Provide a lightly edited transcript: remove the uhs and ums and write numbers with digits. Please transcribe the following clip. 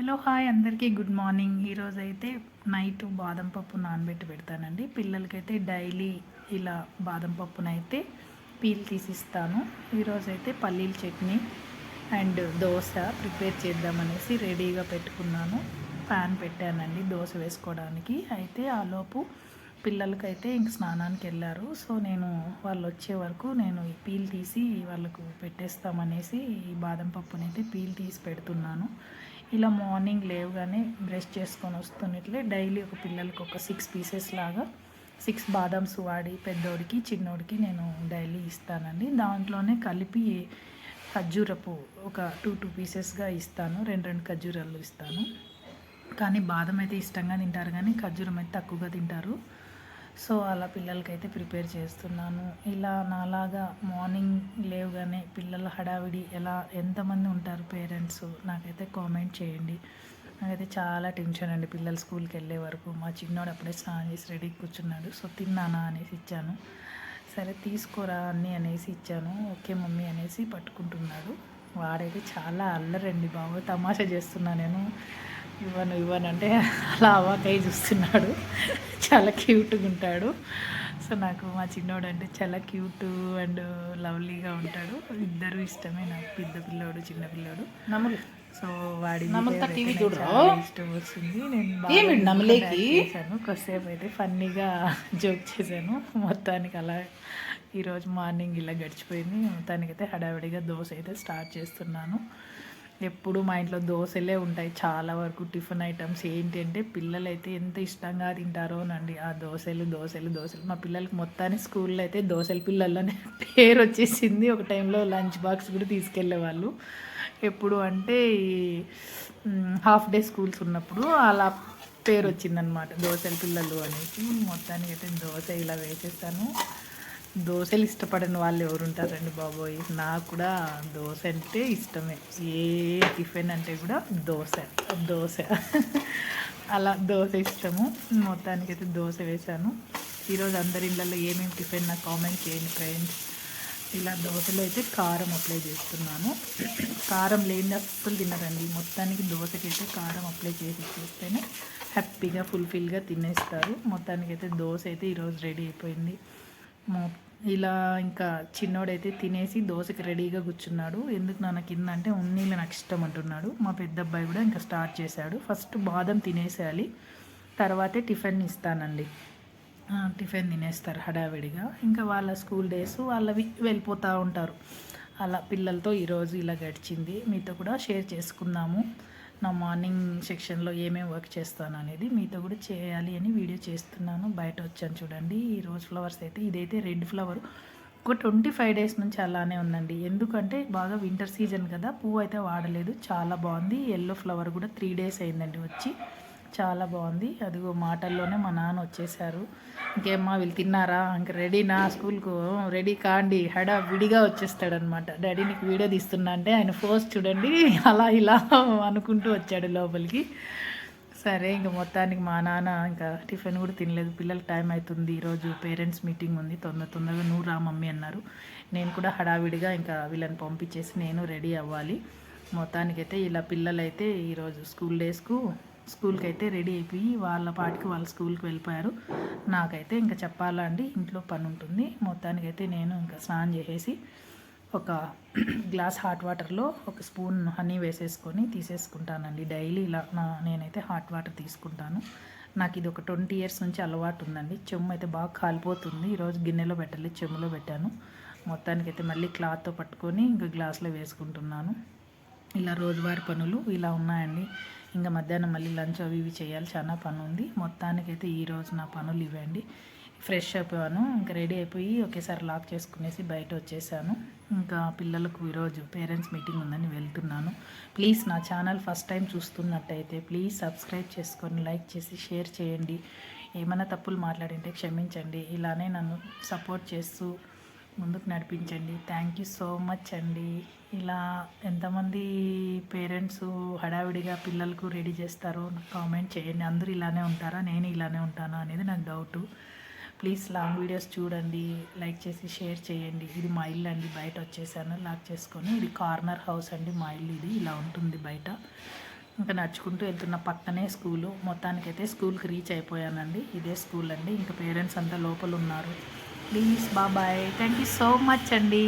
Hello hi అందరికీ good morning. ఈరోజైతే night బాదం పప్పు నానబెట్టి పెడతానండి. పిల్లలకైతే డైలీ ఇలా బాదం పప్పునైతే పీల్ తీసిస్తాను. ఈరోజైతే పల్లీల చట్నీ అండ్ దోశ ప్రిపేర్ చేద్దామనేసి రెడీగా పెట్టుకున్నాను. ప్యాన్ పెట్టానండి దోశ వేసుకోవడానికి. అయితే ఆలోపు పిల్లలకైతే ఇంక స్నానానికి వెళ్ళారు. సో నేను వాళ్ళు వచ్చే వరకు నేను ఈ పీల్ తీసి వాళ్ళకు పెట్టేస్తామనేసి ఈ బాదం పప్పునైతే పీల్ తీసి పెడుతున్నాను. ఇలా మార్నింగ్ లేవగానే బ్రష్ చేసుకొని వస్తున్నట్లే డైలీ ఒక పిల్లలకి ఒక 6 పీసెస్ లాగా 6 బాదామ్స్ వాడి పెద్దోడికి చిన్నోడికి నేను డైలీ ఇస్తానండి. దాంట్లోనే కలిపి ఖర్జూరపు ఒక 2 పీసెస్గా ఇస్తాను. 2 ఖర్జూరాలు ఇస్తాను. కానీ బాదం అయితే ఇష్టంగా తింటారు, కానీ ఖర్జూరం అయితే తక్కువగా తింటారు. సో అలా పిల్లలకైతే ప్రిపేర్ చేస్తున్నాను. ఇలా నాలాగా మార్నింగ్ లేవగానే పిల్లల హడావిడి ఎంతమంది ఉంటారు పేరెంట్స్ నాకైతే కామెంట్ చేయండి. నాకైతే చాలా టెన్షన్ అండి పిల్లలు స్కూల్కి వెళ్ళే వరకు. మా చిన్నోడు అప్పుడే స్నానం చేసి రెడీకి కూర్చున్నాడు. సో తిన్నానా అనేసి ఇచ్చాను. సరే తీసుకోరా అన్నీ అనేసి ఇచ్చాను. ఓకే మమ్మీ అనేసి పట్టుకుంటున్నాడు. వాడైతే చాలా అల్లరండి బాబు. తమాషా చేస్తున్నా నేను. ఇవ్వను అంటే అలా అవాకై చూస్తున్నాడు. చాలా క్యూట్గా ఉంటాడు. సో నాకు మా చిన్నోడు అంటే చాలా క్యూట్ అండ్ లవ్లీగా ఉంటాడు. ఇద్దరు ఇష్టమే నాకు, పెద్ద పిల్లోడు చిన్న పిల్లోడు. నమ్ములు. సో వాడి ఇష్టం వస్తుంది. నేను చేశాను. కొద్దిసేపు అయితే ఫన్నీగా జోక్ చేశాను. మొత్తానికి అలా ఈరోజు మార్నింగ్ ఇలా గడిచిపోయింది. మొత్తానికైతే హడావిడిగా దోశ అయితే స్టార్ట్ చేస్తున్నాను. ఎప్పుడు మా ఇంట్లో దోశలే ఉంటాయి చాలా వరకు. టిఫిన్ ఐటమ్స్ ఏంటి అంటే పిల్లలు అయితే ఎంత ఇష్టంగా తింటారోనండి ఆ దోశలు. మా పిల్లలకి మొత్తానికి స్కూల్లో అయితే దోశల పిల్లల్లోనే పేరు వచ్చేసింది. ఒక టైంలో లంచ్ బాక్స్ కూడా తీసుకెళ్ళేవాళ్ళు. ఎప్పుడు అంటే ఈ హాఫ్ డే స్కూల్స్ ఉన్నప్పుడు అలా పేరు వచ్చిందనమాట దోశల పిల్లలు అనేసి. మొత్తానికి అయితే దోశ ఇలా వేసేస్తాను. దోశలు ఇష్టపడని వాళ్ళు ఎవరు ఉంటారండి బాబోయ్. నాకు కూడా దోశ అంటే ఇష్టమే. ఏ టిఫిన్ అంటే కూడా దోశ అలా దోశ ఇష్టము. మొత్తానికైతే దోశ వేశాను. ఈరోజు అందరి ఇళ్ళల్లో ఏమేమి టిఫిన్ నాకు కామెంట్ చేయండి ఫ్రెండ్స్. ఇలా దోశలో అయితే కారం అప్లై చేస్తున్నాను. కారం లేని అస్సలు తినరండి. మొత్తానికి దోశకైతే కారం అప్లై చేస్తేనే హ్యాపీగా ఫుల్ఫిల్గా తినేస్తారు. మొత్తానికైతే దోశ అయితే ఈరోజు రెడీ అయిపోయింది. ఇలా ఇంకా చిన్నోడైతే తినేసి దోశకి రెడీగా కూర్చున్నాడు. ఎందుకు నాన్న కింద అంటే ఉన్నీళ్ళు నాకు ఇష్టం అంటున్నాడు. మా పెద్ద అబ్బాయి కూడా ఇంకా స్టార్ట్ చేశాడు. ఫస్ట్ బాదం తినేసేయాలి, తర్వాతే టిఫిన్ ఇస్తానండి. టిఫిన్ తినేస్తారు హడావిడిగా. ఇంకా వాళ్ళ స్కూల్ డేస్ వాళ్ళవి వెళ్ళిపోతూ ఉంటారు. అలా పిల్లలతో ఈరోజు ఇలా గడిచింది. మీతో కూడా షేర్ చేసుకుందాము. నా మార్నింగ్ సెక్షన్లో ఏమేమి వర్క్ చేస్తాను అనేది మీతో కూడా చేయాలి అని వీడియో చేస్తున్నాను. బయట వచ్చాను చూడండి. ఈ రోజ్ ఫ్లవర్స్ అయితే ఇదైతే రెడ్ ఫ్లవర్ ఒక 25 డేస్ నుంచి అలానే ఉందండి. ఎందుకంటే బాగా వింటర్ సీజన్ కదా, పువ్వు అయితే వాడలేదు. చాలా బాగుంది. ఎల్లో ఫ్లవర్ కూడా 3 డేస్ అయిందండి వచ్చి. చాలా బాగుంది. అదిగో మాటల్లోనే మా నాన్న వచ్చేసారు. ఇంకేమ్మా వీళ్ళు తిన్నారా, ఇంక రెడీనా స్కూల్కు, రెడీ కాండి విడిగా వచ్చేస్తాడనమాట. డాడీ నీకు వీడియో తీస్తున్నా అంటే ఆయన ఫస్ట్ చూడండి అలా ఇలా అనుకుంటూ వచ్చాడు లోపలికి. సరే ఇంక మొత్తానికి మా నాన్న ఇంకా టిఫిన్ కూడా తినలేదు. పిల్లలకి టైం అవుతుంది, ఈరోజు పేరెంట్స్ మీటింగ్ ఉంది, తొందరగా నువ్వు రా మమ్మీ అన్నారు. నేను కూడా హడావిడిగా ఇంకా వీళ్ళని పంపించేసి నేను రెడీ అవ్వాలి. మొత్తానికైతే ఇలా పిల్లలైతే ఈరోజు స్కూల్కి అయితే రెడీ అయిపోయి వాళ్ళ పాటికి వాళ్ళ స్కూల్కి వెళ్ళిపోయారు. నాకైతే ఇంకా చెప్పాలండి ఇంట్లో పని ఉంటుంది. మొత్తానికైతే నేను ఇంకా స్నానం చేసేసి ఒక గ్లాస్ హాట్ వాటర్లో ఒక స్పూన్ హనీ వేసేసుకొని తీసేసుకుంటానండి. డైలీ ఇలా నేనైతే హాట్ వాటర్ తీసుకుంటాను. నాకు ఇది ఒక 20 ఇయర్స్ నుంచి అలవాటు ఉందండి. చెమ్ము అయితే బాగా కాలిపోతుంది. ఈరోజు గిన్నెలో పెట్టాలి, చెమ్ములో పెట్టాను. మొత్తానికైతే మళ్ళీ క్లాత్తో పట్టుకొని ఇంకా గ్లాస్లో వేసుకుంటున్నాను. ఇలా రోజువారి పనులు ఇలా ఉన్నాయండి. ఇంకా మధ్యాహ్నం మళ్ళీ లంచ్ అవి ఇవి చేయాలి, చాలా పని ఉంది. మొత్తానికైతే ఈరోజు నా పనులు ఇవ్వండి. ఫ్రెష్ అయిపోయాను, ఇంకా రెడీ అయిపోయి ఒకేసారి లాక్ చేసుకునేసి బయట వచ్చేసాను. ఇంకా పిల్లలకు ఈరోజు పేరెంట్స్ మీటింగ్ ఉందని వెళ్తున్నాను. ప్లీజ్ నా ఛానల్ ఫస్ట్ టైం చూస్తున్నట్టయితే ప్లీజ్ సబ్స్క్రైబ్ చేసుకొని లైక్ చేసి షేర్ చేయండి. ఏమైనా తప్పులు మాట్లాడింటే క్షమించండి. ఇలానే నన్ను సపోర్ట్ చేస్తూ ముందుకు నడిపించండి. థ్యాంక్ యూ సో మచ్ అండి. ఇలా ఎంతమంది పేరెంట్స్ హడావిడిగా పిల్లలకు రెడీ చేస్తారో నాకు కామెంట్ చేయండి. అందరూ ఇలానే ఉంటారా, నేను ఇలానే ఉంటానా అనేది నాకు డౌటు. ప్లీజ్ లాంగ్ వీడియోస్ చూడండి, లైక్ చేసి షేర్ చేయండి. ఇది మా ఇల్లు అండి, బయట వచ్చేసాను లాక్ చేసుకొని. ఇది కార్నర్ హౌస్ అండి మా ఇల్లు. ఇది ఇలా ఉంటుంది బయట. ఇంకా నడుచుకుంటూ వెళ్తున్న పక్కనే స్కూలు. మొత్తానికైతే స్కూల్కి రీచ్ అయిపోయానండి. ఇదే స్కూల్ అండి. ఇంకా పేరెంట్స్ అంతా లోపల ఉన్నారు. ప్లీజ్ బాబాయ్, థ్యాంక్ యూ సో మచ్ అండి.